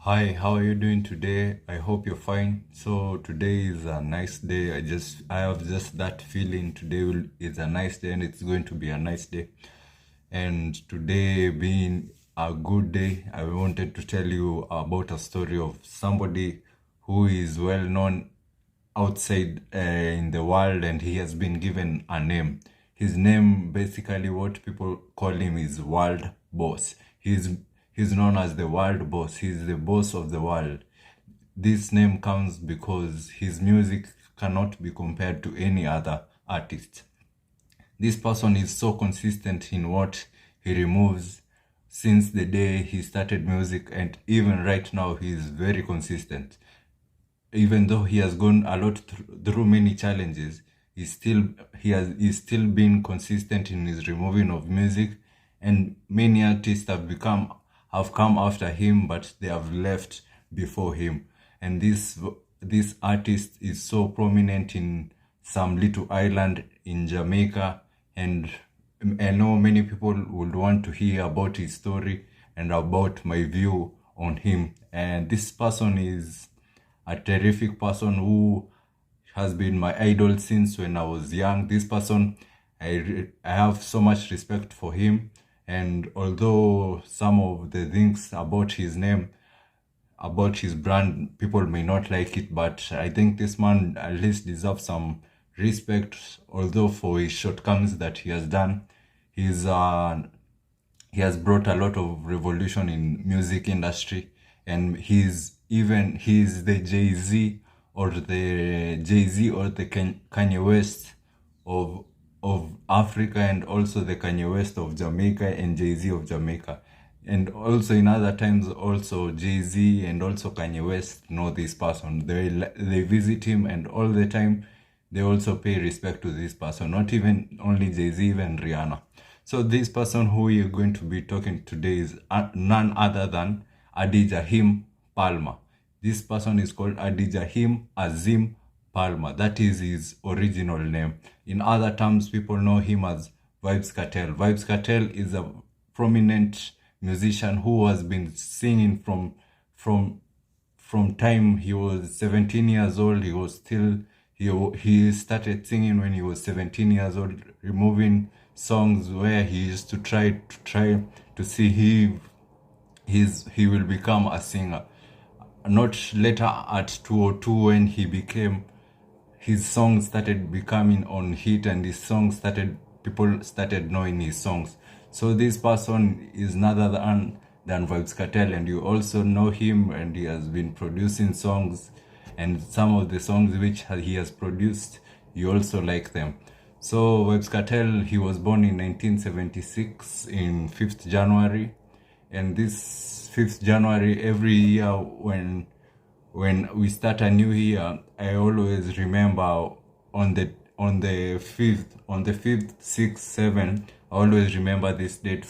Hi, how are you doing today? I hope you're fine. So today is a nice day. I have just that feeling is a nice day and it's going to be a nice day. And today being a good day, I wanted to tell you about a story of somebody who is well known outside in the world, and he has been given a name. His name, basically what people call him, is World Boss. He's known as the World Boss. He's the boss of the world. This name comes because his music cannot be compared to any other artist. This person is so consistent in what he removes since the day he started music, and even right now he is very consistent. Even though he has gone a lot through many challenges, he's still been consistent in his removing of music, and many artists have come after him, but they have left before him. And this artist is so prominent in some little island in Jamaica, and I know many people would want to hear about his story and about my view on him. And this person is a terrific person who has been my idol since when I was young. This person, I have so much respect for him. And although some of the things about his name, about his brand, people may not like it, but I think this man at least deserves some respect. Although for his shortcomings that he has done, he has brought a lot of revolution in music industry, and he's the Jay-Z or the Kanye West of Africa, and also the Kanye West of Jamaica and Jay-Z of Jamaica. And also in other times, also Jay-Z and also Kanye West know this person. They visit him, and all the time they also pay respect to this person. Not even only Jay-Z, even Rihanna. So this person who you're going to be talking today is none other than Adidja Palmer. This person is called Adidja Azim Palmer. That is his original name. In other terms, people know him as Vybz Kartel. Vybz Kartel is a prominent musician who has been singing from time he was 17 years old. He started singing when he was 17 years old, removing songs where he used to try to see he will become a singer. Not later at 202 when his songs started becoming on hit, and people started knowing his songs. So this person is none other than Vybz Kartel, and you also know him, and he has been producing songs, and some of the songs which he has produced, you also like them. So Vybz Kartel, he was born in 1976 in 5th January, and this 5th January every year when we start a new year, I always remember on the 5th, 6th, 7th, I always remember this date.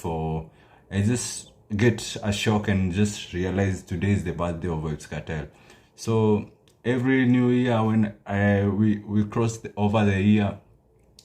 I just get a shock and just realize today is the birthday of Vybz Kartel. So every new year when we cross over the year,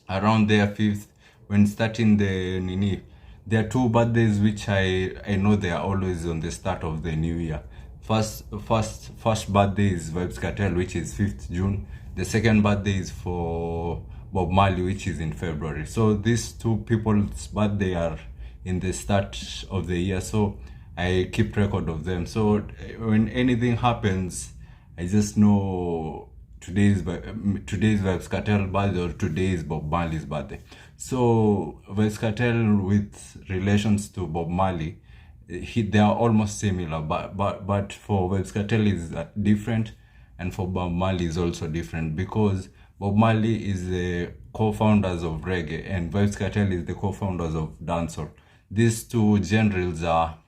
around their 5th, when starting the Nini, there are two birthdays which I know they are always on the start of the new year. First birthday is Vybz Kartel, which is 5th June. The second birthday is for Bob Marley, which is in February. So these two people's birthday are in the start of the year, so I keep record of them. So when anything happens, I just know today's Vybz Kartel birthday, or today is Bob Marley's birthday. So Vybz Kartel, with relations to Bob Marley, they are almost similar, but for Vybz Kartel is different, and for Bob Marley is also different, because Bob Marley is the co-founders of reggae, and Vybz Kartel is the co-founders of dancehall. These two genres are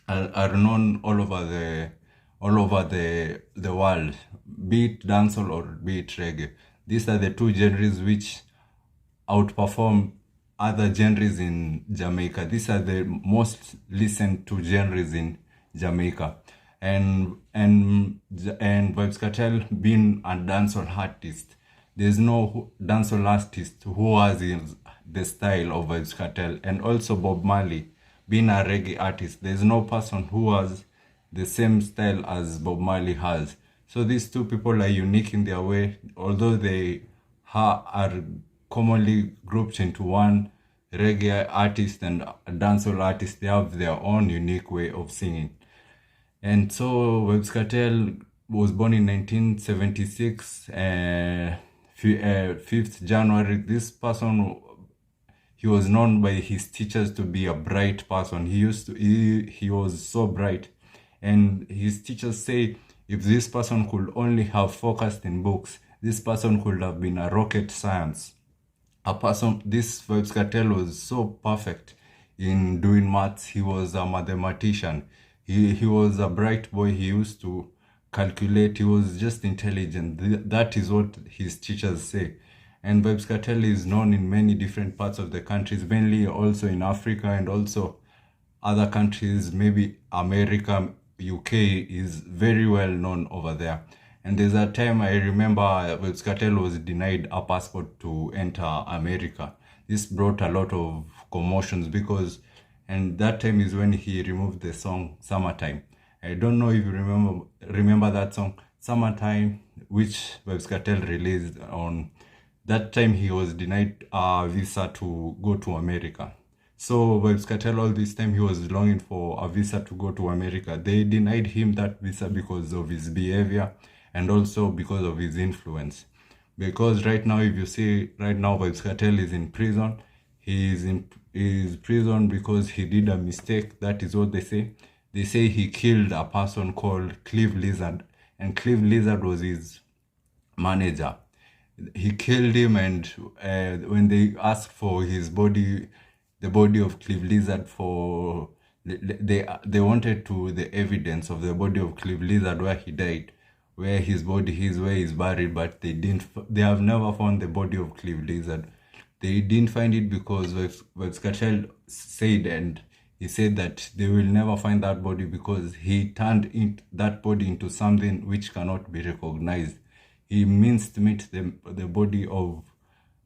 known all over the world, be it dancehall or be it reggae. These are the two genres which outperform other genres in Jamaica. These are the most listened to genres in Jamaica. And Vybz Kartel being a dancehall artist, there's no dancehall artist who has the style of Vybz Kartel. And also Bob Marley being a reggae artist, there's no person who has the same style as Bob Marley has. So these two people are unique in their way, although they are commonly grouped into one, reggae artist and dancehall artist. They have their own unique way of singing. And so Vybz Kartel was born in 1976, 5th January. This person, he was known by his teachers to be a bright person. He was so bright. And his teachers say if this person could only have focused in books, this person could have been a rocket science. This Vybz Kartel was so perfect in doing maths. He was a mathematician. He was a bright boy. He used to calculate. He was just intelligent. That is what his teachers say. And Vybz Kartel is known in many different parts of the countries, mainly also in Africa and also other countries, maybe America, UK is very well known over there. And there's a time I remember Vybz Kartel was denied a passport to enter America. This brought a lot of commotions and that time is when he removed the song Summertime. I don't know if you remember that song, Summertime, which Vybz Kartel released on that time. He was denied a visa to go to America. So Vybz Kartel, all this time he was longing for a visa to go to America. They denied him that visa because of his behavior and also because of his influence. Because right now, if you see, right now Vybz Kartel is in prison. He is in prison because he did a mistake. That is what they say. They say he killed a person called Clive Lizard, and Clive Lizard was his manager. He killed him, and when they asked for his body, the body of Clive Lizard, they wanted the evidence of the body of Clive Lizard where he died, where his body is, where he's buried, but they have never found the body of Clive Lizard. They didn't find it because Vybz Kartel said, and he said that they will never find that body because he turned that body into something which cannot be recognized. He minced meat the body of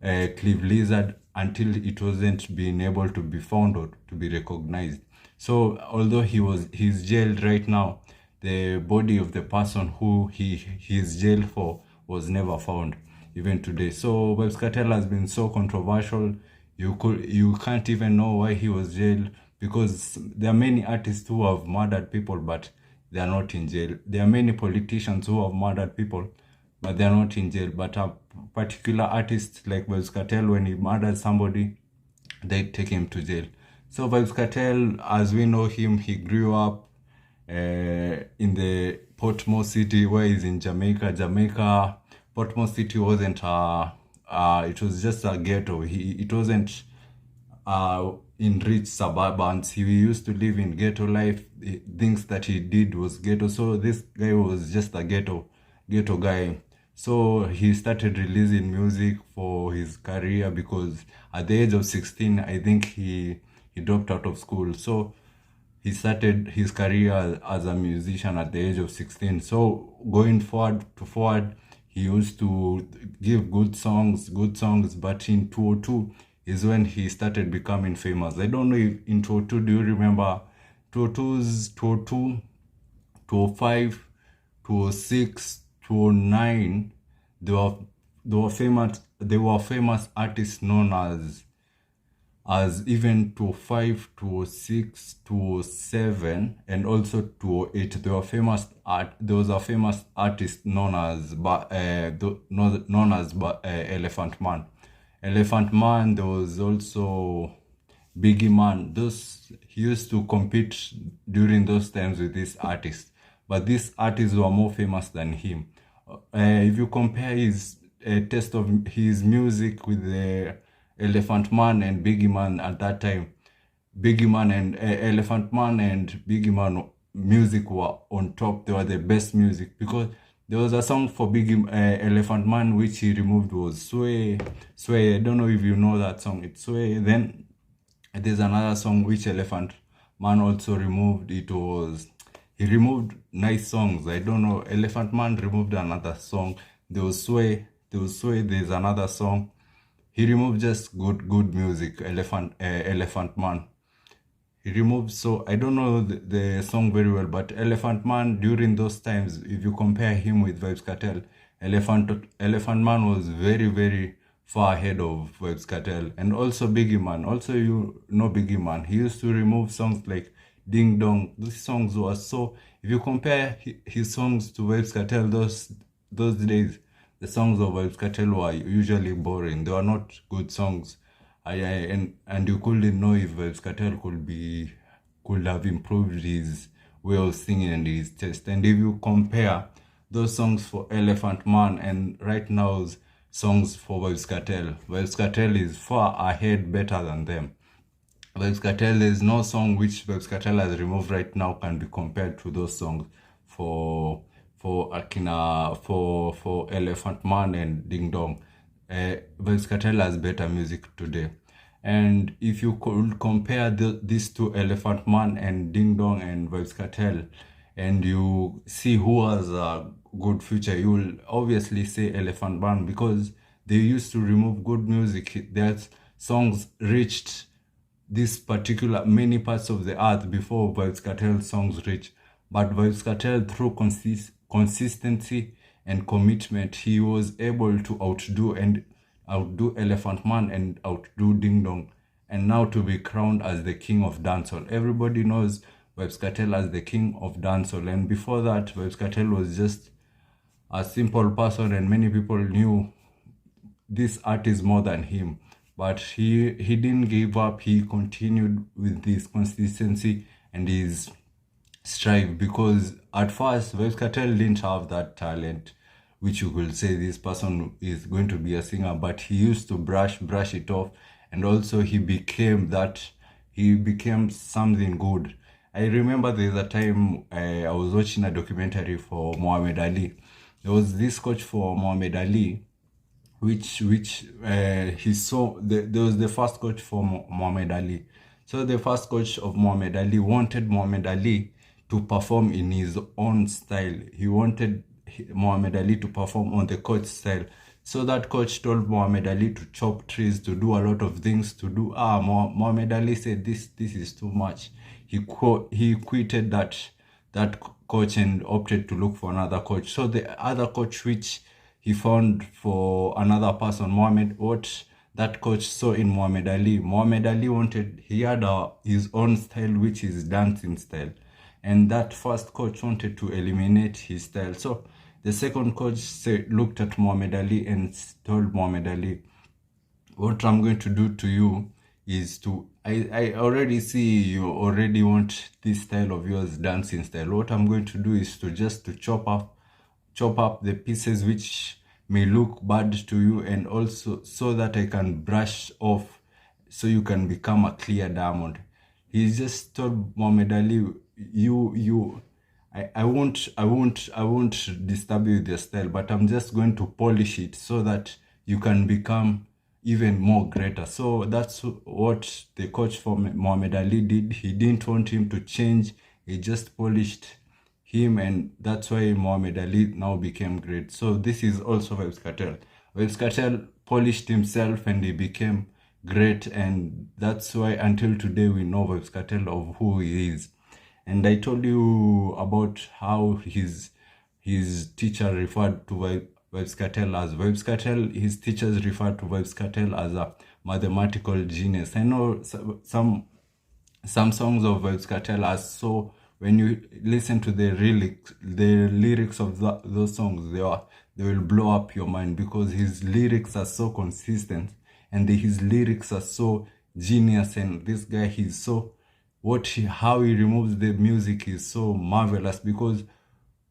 Clive Lizard until it wasn't being able to be found or to be recognized. So although he's jailed right now, the body of the person who he is jailed for was never found even today. So Vybz Kartel has been so controversial. You can't even know why he was jailed, because there are many artists who have murdered people but they are not in jail. There are many politicians who have murdered people but they are not in jail. But a particular artist like Vybz Kartel, when he murders somebody, they take him to jail. So Vybz Kartel, as we know him, he grew up in the Portmore City, where he's in Jamaica. Portmore City wasn't it was just a ghetto. It wasn't in rich suburbs. He used to live in ghetto life. Things that he did was ghetto. So this guy was just a ghetto guy. So he started releasing music for his career because at the age of 16, I think he dropped out of school. So he started his career as a musician at the age of 16. So going forward, he used to give good songs, but in 2002 is when he started becoming famous. I don't know if in 2002, do you remember 2002, 2005, 2006, 2009, they were famous artists known as even 2005, 2006, 2007, and also 2008. There was a famous artist known as Elephant Man. Elephant Man. There was also Biggie Man. He used to compete during those times with this artist, but these artists were more famous than him. If you compare his taste of his music with the Elephant Man and Biggie Man at that time, Biggie Man and Elephant Man and Biggie Man music were on top. They were the best music, because there was a song for Elephant Man which he removed, was Sway. I don't know if you know that song. It's Sway. Then there's another song which Elephant Man also removed. He removed nice songs. I don't know. Elephant Man removed another song. There was Sway. There's another song. He removed just good music. Elephant Man. he removed, so I don't know the song very well, but Elephant Man during those times, if you compare him with Vybz Kartel, Elephant Man was very, very far ahead of Vybz Kartel. And also Biggie Man, also you know Biggie Man, he used to remove songs like Ding Dong. These songs were so, if you compare his songs to Vybz Kartel, those days, the songs of Vybz Kartel were usually boring. They were not good songs. And you couldn't know if Vybz Kartel could have improved his way of singing and his taste. And if you compare those songs for Elephant Man and right now's songs for Vybz Kartel is far ahead, better than them. Vybz Kartel, there is no song which Vybz Kartel has removed right now can be compared to those songs for Elephant Man and Ding Dong. Vybz Kartel has better music today. And if you could compare these two, Elephant Man and Ding Dong and Vybz Kartel, and you see who has a good future, you will obviously say Elephant Man, because they used to remove good music. Their songs reached this particular many parts of the earth before Vybz Kartel songs reach. But Vybz Kartel, through consistency and commitment, he was able to outdo Elephant Man and outdo Ding Dong, and now to be crowned as the king of dancehall. Everybody knows Vybz Kartel as the king of dancehall, and before that, Vybz Kartel was just a simple person, and many people knew this artist more than him. But he didn't give up. He continued with this consistency and his strive, because at first Vybz Kartel didn't have that talent which you could say this person is going to be a singer, but he used to brush it off, and also he became something good. I remember there's a time I was watching a documentary for Muhammad Ali. There was this coach for Muhammad Ali, which he saw. There was the first coach for Muhammad Ali. So the first coach of Muhammad Ali wanted Muhammad Ali to perform in his own style. He wanted Muhammad Ali to perform on the coach style. So that coach told Muhammad Ali to chop trees, to do a lot of things, Muhammad Ali said, this is too much. He quitted that coach and opted to look for another coach. So the other coach which he found for another person, what that coach saw in Muhammad Ali he had his own style, which is dancing style. And that first coach wanted to eliminate his style. So the second coach looked at Muhammad Ali and told Muhammad Ali, what I'm going to do to you is I already see you already want this style of yours, dancing style. What I'm going to do is to chop up the pieces which may look bad to you, and also so that I can brush off, so you can become a clear diamond. He just told Muhammad Ali, I won't disturb you with your style, but I'm just going to polish it so that you can become even more greater. So that's what the coach for Muhammad Ali did. He didn't want him to change. He just polished him, and that's why Muhammad Ali now became great. So this is also Vybz Kartel. Vybz Kartel polished himself and he became great, and that's why until today we know Vybz Kartel of who he is. And I told you about how his teacher referred to Vybz Kartel as Vybz Kartel. His teachers referred to Vybz Kartel as a mathematical genius. I know some songs of Vybz Kartel are so, when you listen to the lyrics of those songs, they will blow up your mind, because his lyrics are so consistent and his lyrics are so genius. And this guy, he's so, how he removes the music is so marvelous, because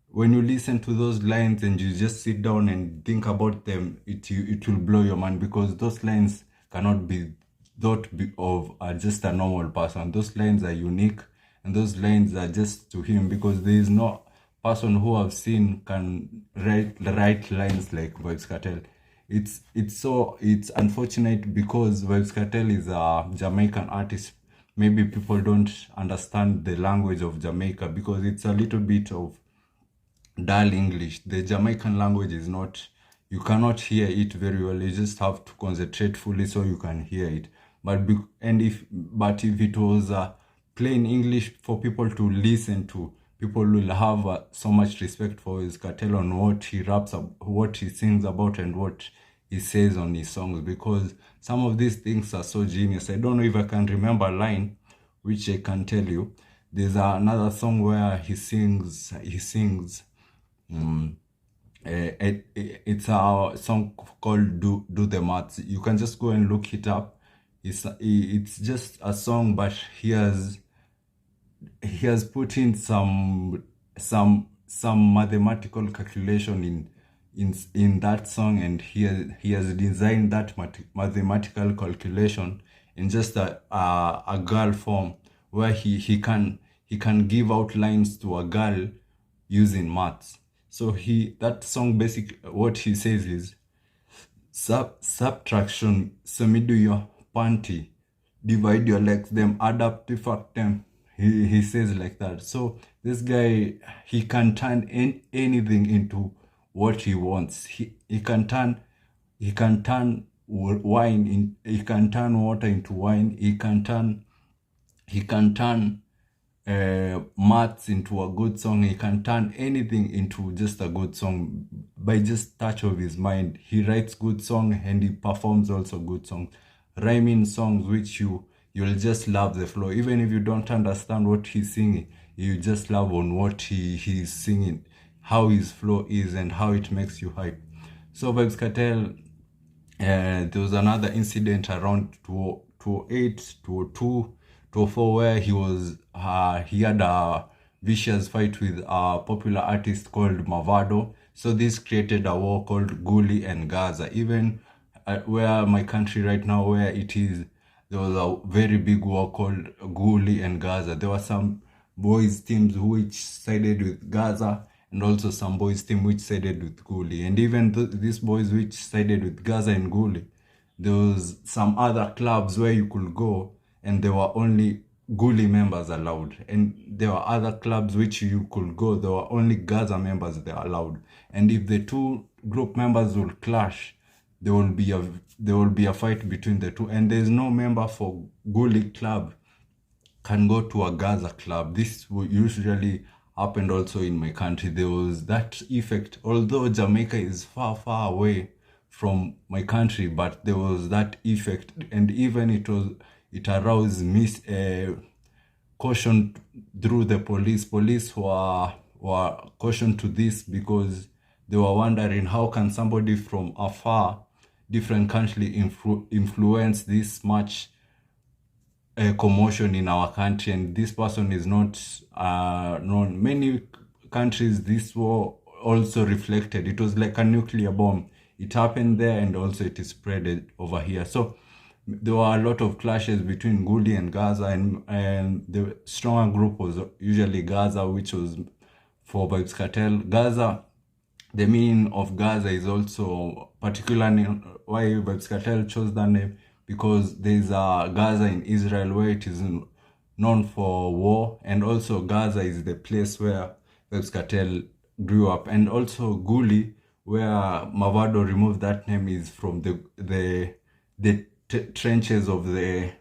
when you listen to those lines and you just sit down and think about them, it will blow your mind, because those lines cannot be thought of just a normal person. Those lines are unique, and those lines are just to him, because there is no person who I've seen can write lines like Vybz Kartel. It's unfortunate, because Vybz Kartel is a Jamaican artist. Maybe people don't understand the language of Jamaica, because it's a little bit of dull English. The Jamaican language is not, you cannot hear it very well. You just have to concentrate fully so you can hear it. But if it was play in English for people to listen to. People will have so much respect for Vybz Kartel on what he raps, what he sings about, and what he says on his songs, because some of these things are so genius. I don't know if I can remember a line, which I can tell you. There's another song where he sings. It's a song called "Do the Maths." You can just go and look it up. It's just a song, but he has put in some mathematical calculation in that song, and he has designed that mathematical calculation in just a girl form, where he can give out lines to a girl using maths. So that song, basic what he says is subtraction. So me do your panty, divide your legs, them add up to fact them. He says like that. So this guy, he can turn anything into what he wants. He can turn wine in, he can turn water into wine. He can turn maths into a good song. He can turn anything into just a good song by just touch of his mind. He writes good song and he performs also good songs, rhyming songs which you'll just love the flow. Even if you don't understand what he's singing, you just love on what he's singing, how his flow is, and how it makes you hype. So Vybz Kartel, there was another incident around 2008, 2002, 2004, where he had a vicious fight with a popular artist called Mavado. So this created a war called Gully and Gaza. Even where my country right now, where it is, there was a very big war called Gully and Gaza. There were some boys teams which sided with Gaza, and also some boys team which sided with Gully. And even these boys which sided with Gaza and Gully, there was some other clubs where you could go and there were only Gully members allowed. And there were other clubs which you could go, there were only Gaza members that are allowed. And if the two group members will clash, there will be a fight between the two. And there's no member for Gully club can go to a Gaza club. This usually happened also in my country. There was that effect, although Jamaica is far, far away from my country, but there was that effect. And even it aroused caution through the police. Police were cautioned to this because they were wondering, how can somebody from a far different country influence this much commotion in our country, and this person is not known. Many countries, this war also reflected. It was like a nuclear bomb. It happened there, and also it is spread over here. So there were a lot of clashes between Gully and Gaza, and the stronger group was usually Gaza, which was for Vybz Kartel. Gaza, the meaning of Gaza is also particularly why Vybz Kartel chose that name, because there's a Gaza in Israel where it is known for war, and also Gaza is the place where Vybz Kartel grew up. And also Gully, where Mavado removed that name, is from the trenches of that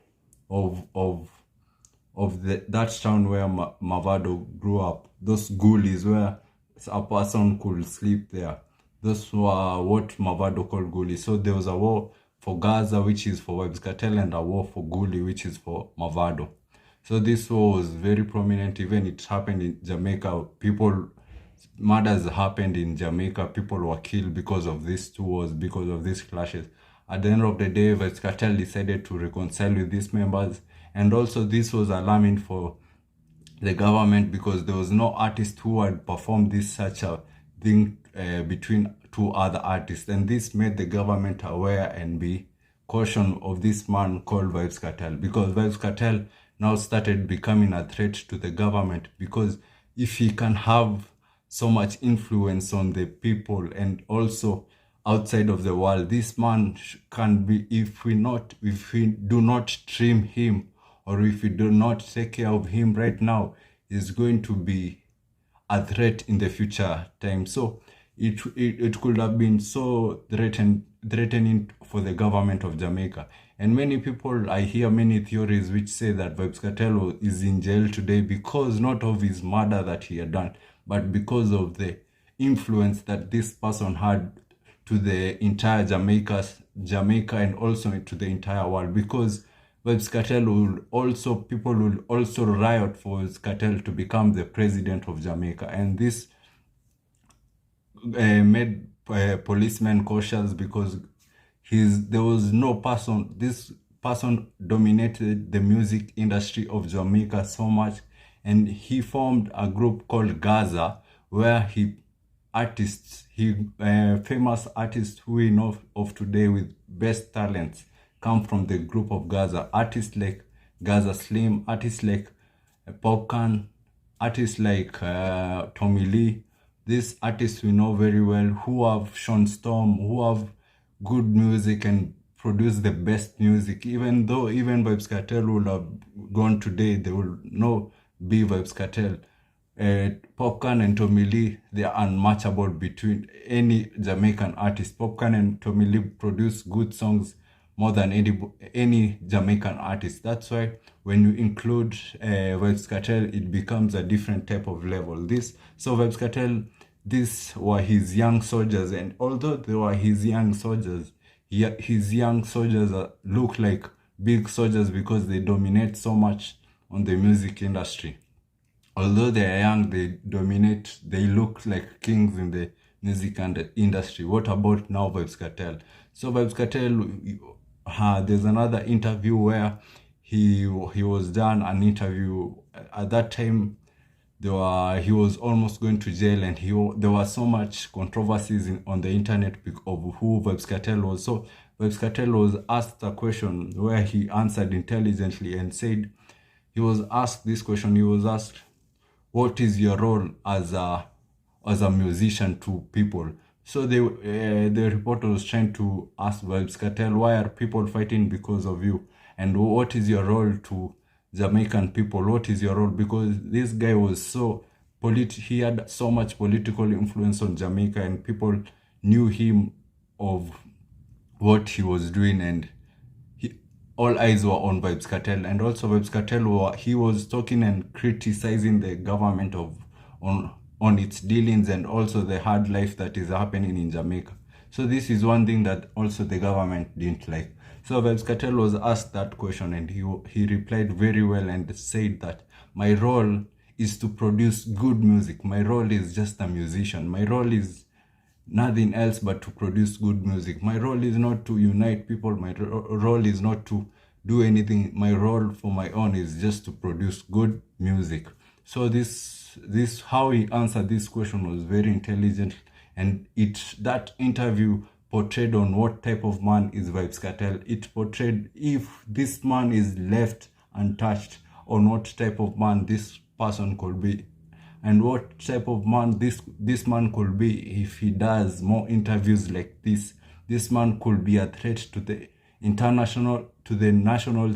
town where Mavado grew up. Those Gullies where a person could sleep there. Those were what Mavado called Gully. So there was a war for Gaza, which is for Vybz Kartel, and a war for Gully, which is for Mavado. So this war was very prominent. Even it happened in Jamaica. Murders happened in Jamaica. People were killed because of these two wars, because of these clashes. At the end of the day, Vybz Kartel decided to reconcile with these members. And also this was alarming for the government, because there was no artist who had performed such a thing between two other artists. And this made the government aware and be caution of this man called Vybz Kartel, because Vybz Kartel now started becoming a threat to the government, because if he can have so much influence on the people and also outside of the world, this man can be, if we do not trim him, or if we do not take care of him right now, is going to be a threat in the future time. So it could have been so threatening for the government of Jamaica. And many people, I hear many theories which say that Vybz Kartel is in jail today because not of his murder that he had done, but because of the influence that this person had to the entire Jamaica and also to the entire world. Because Vybz Kartel people will also riot for Vybz Kartel to become the president of Jamaica. And this made policemen cautious because there was no person, this person dominated the music industry of Jamaica so much, and he formed a group called Gaza, where famous artists who we know of today with best talents come from the group of Gaza. Artists like Gaza Slim, artists like Popcorn, artists like Tommy Lee. These artists we know very well, who have shown storm, who have good music and produce the best music. Even though Vybz Kartel will have gone today, they will not be Vybz Kartel. Popcorn and Tommy Lee, they are unmatchable between any Jamaican artist. Popcorn and Tommy Lee produce good songs more than any Jamaican artist. That's why when you include Vybz Kartel, it becomes a different type of level. Vybz Kartel, these were his young soldiers, and although they were his young soldiers, his young soldiers look like big soldiers because they dominate so much on the music industry. Although they are young, they dominate, they look like kings in the music industry. What about now Vybz Kartel? So Vybz Kartel, there's another interview where he was done an interview. At that time, he was almost going to jail, and there was so much controversies on the internet of who Vybz Kartel was. So Vybz Kartel was asked a question where he answered intelligently and said, he was asked this question, he was asked, what is your role as a musician to people? So the reporter was trying to ask Vybz Kartel, why are people fighting because of you? And what is your role to Jamaican people? What is your role? Because this guy was he had so much political influence on Jamaica, and people knew him of what he was doing, and all eyes were on Vybz Kartel. And also Vybz Kartel, he was talking and criticizing the government on its dealings and also the hard life that is happening in Jamaica. So this is one thing that also the government didn't like. So Vybz Kartel was asked that question, and he replied very well and said that my role is to produce good music. My role is just a musician. My role is nothing else but to produce good music. My role is not to unite people. My role is not to do anything. My role for my own is just to produce good music. So this how he answered this question was very intelligent, and that interview portrayed on what type of man is Vybz Kartel. It portrayed if this man is left untouched, on what type of man this person could be, and what type of man this man could be if he does more interviews like this. This man could be a threat to the national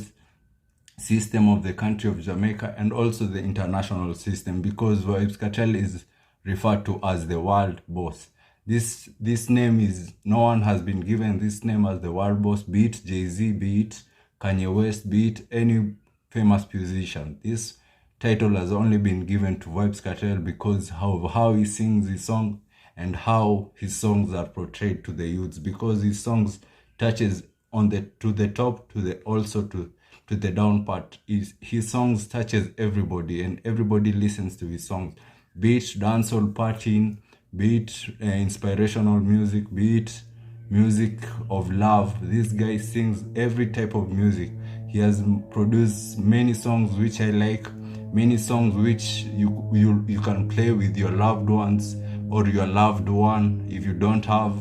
system of the country of Jamaica, and also the international system, because Vybz Kartel is referred to as the world boss. This name is, no one has been given this name as the world boss, be it Jay-Z, be it Kanye West, be it any famous musician. This title has only been given to Vybz Kartel because how he sings his song and how his songs are portrayed to the youths, because his songs touches to the top, also to the down part. His songs touches everybody, and everybody listens to his songs, be it dancehall partying, be it inspirational music, be it music of love. This guy sings every type of music. He has produced many songs which I like, many songs which you can play with your loved ones or your loved one. If you don't have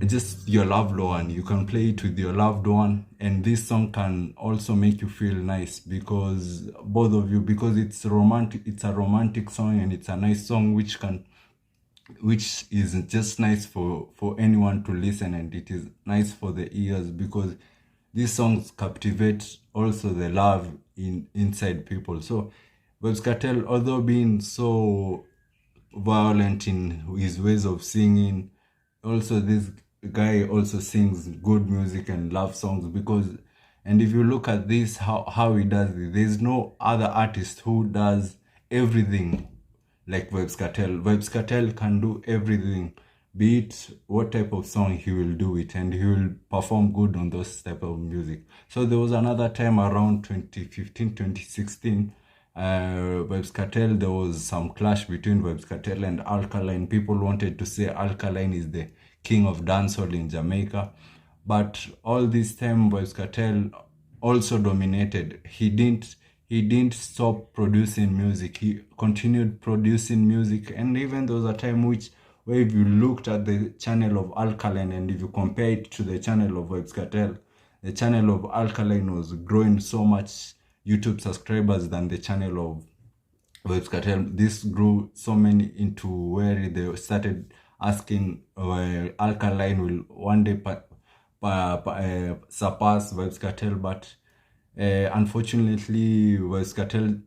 just your loved one, you can play it with your loved one, and this song can also make you feel nice, because both of you, because it's romantic, it's a romantic song, and it's a nice song which is just nice for anyone to listen, and it is nice for the ears, because these songs captivate also the love inside people. So Vybz Kartel, although being so violent in his ways of singing, also guy also sings good music and love songs, because, and if you look at this, how he does it, there's no other artist who does everything like Vybz Kartel. Vybz Kartel can do everything, be it what type of song, he will do it, and he will perform good on those type of music. So there was another time around 2015, 2016, Vybz Kartel, there was some clash between Vybz Kartel and Alkaline. People wanted to say Alkaline is the king of dancehall in Jamaica, but all this time Vybz Kartel also dominated. He didn't stop producing music. He continued producing music, and even there was a time where if you looked at the channel of Alkaline and if you compare it to the channel of Vybz Kartel, the channel of Alkaline was growing so much YouTube subscribers than the channel of Vybz Kartel. This grew so many into where they started asking Alkaline will one day surpass Vybz Kartel, but unfortunately Vybz Kartel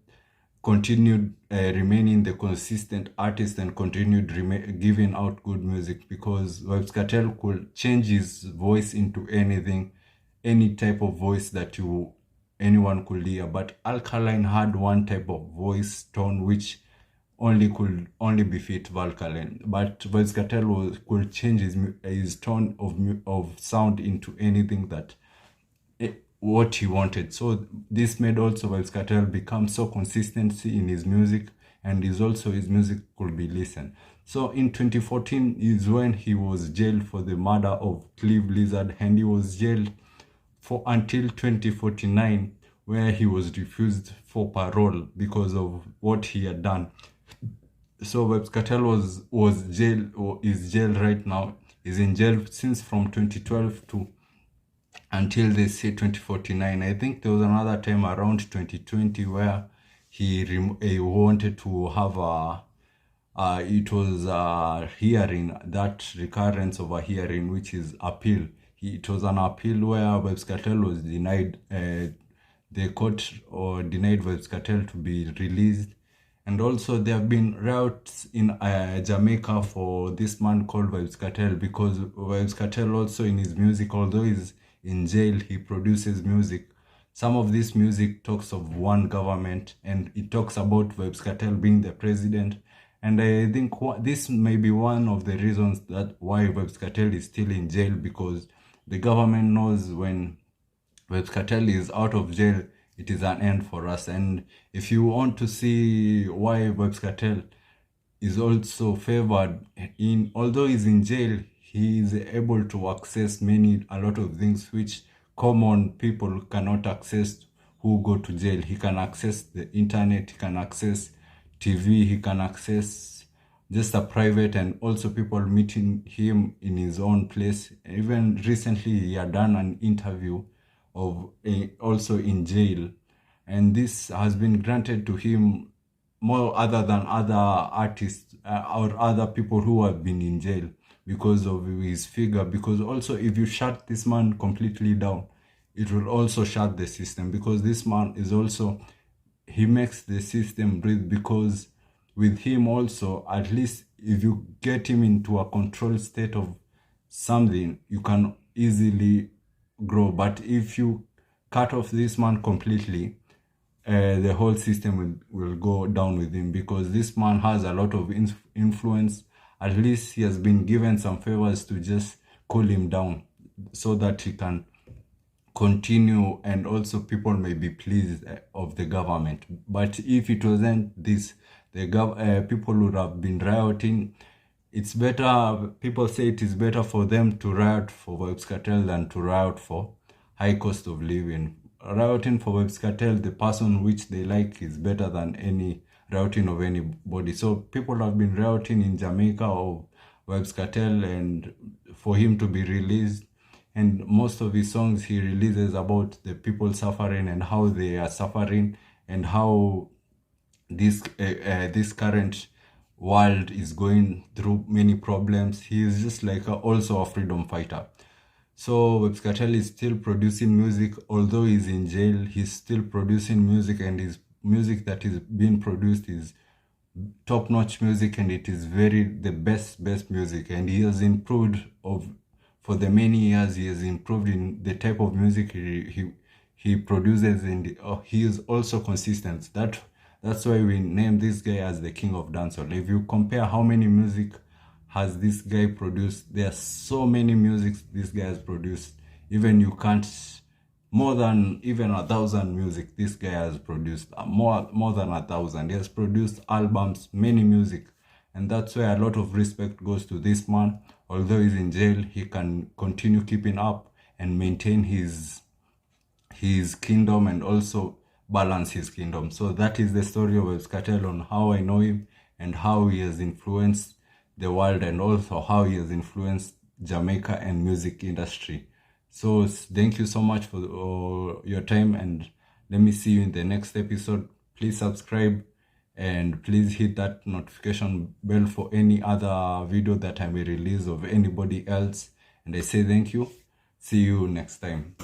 continued remaining the consistent artist and continued giving out good music, because Vybz Kartel could change his voice into anything, any type of voice that anyone could hear. But Alkaline had one type of voice tone which could only befit Alkaline. But Vybz Kartel could change his tone of sound into anything that what he wanted. So this made also Vybz Kartel become so consistency in his music, and his music could be listened. So in 2014 is when he was jailed for the murder of Clive Lizard, and he was jailed for until 2049, where he was refused for parole because of what he had done. So Vybz Kartel was jailed, or is jailed right now. Is in jail since from 2012 to until they say 2049. I think there was another time around 2020 where he wanted to have it was a hearing, that recurrence of a hearing, which is appeal. It was an appeal where Vybz Kartel was denied, the court or denied Vybz Kartel to be released. And also there have been riots in Jamaica for this man called Vybz Kartel, because Vybz Kartel also in his music, although he's in jail, he produces music. Some of this music talks of one government, and it talks about Vybz Kartel being the president. And I think this may be one of the reasons that why Vybz Kartel is still in jail, because the government knows when Vybz Kartel is out of jail, it is an end for us. And if you want to see why Vybz Kartel is also favored, although he's in jail, he is able to access a lot of things which common people cannot access who go to jail. He can access the internet, he can access TV, he can access just a private, and also people meeting him in his own place. Even recently he had done an interview of also in jail, and this has been granted to him more other than other artists or other people who have been in jail, because of his figure. Because also if you shut this man completely down, it will also shut the system, because this man is also, he makes the system breathe. Because with him also, at least if you get him into a controlled state of something, you can easily grow. But if you cut off this man completely, the whole system will go down with him, because this man has a lot of influence. At least he has been given some favors to just cool him down so that he can continue, and also people may be pleased of the government. But if it wasn't this, the people would have been rioting. It's better, people say it is better for them to riot for Vybz Kartel than to riot for high cost of living. Rioting for Vybz Kartel, the person which they like, is better than any rioting of anybody. So people have been rioting in Jamaica of Vybz Kartel, and for him to be released. And most of his songs he releases about the people suffering and how they are suffering, and how this current world is going through many problems. He is just like also a freedom fighter. So Vybz Kartel is still producing music, although he's in jail. He's still producing music, and his music that is being produced is top-notch music, and it is the best music. And he has improved for the many years he has improved in the type of music he produces, and he is also consistent. That's why we name this guy as the king of dancehall. If you compare how many music has this guy produced, there are so many music this guy has produced. Even you can't, more than even 1,000 music this guy has produced. More than 1,000. He has produced albums, many music. And that's why a lot of respect goes to this man. Although he's in jail, he can continue keeping up and maintain his kingdom and also balance his kingdom. So that is the story of Vybz Kartel, on how I know him and how he has influenced the world, and also how he has influenced Jamaica and music industry. So thank you so much for your time, and let me see you in the next episode. Please subscribe and please hit that notification bell for any other video that I may release of anybody else. And I say thank you. See you next time.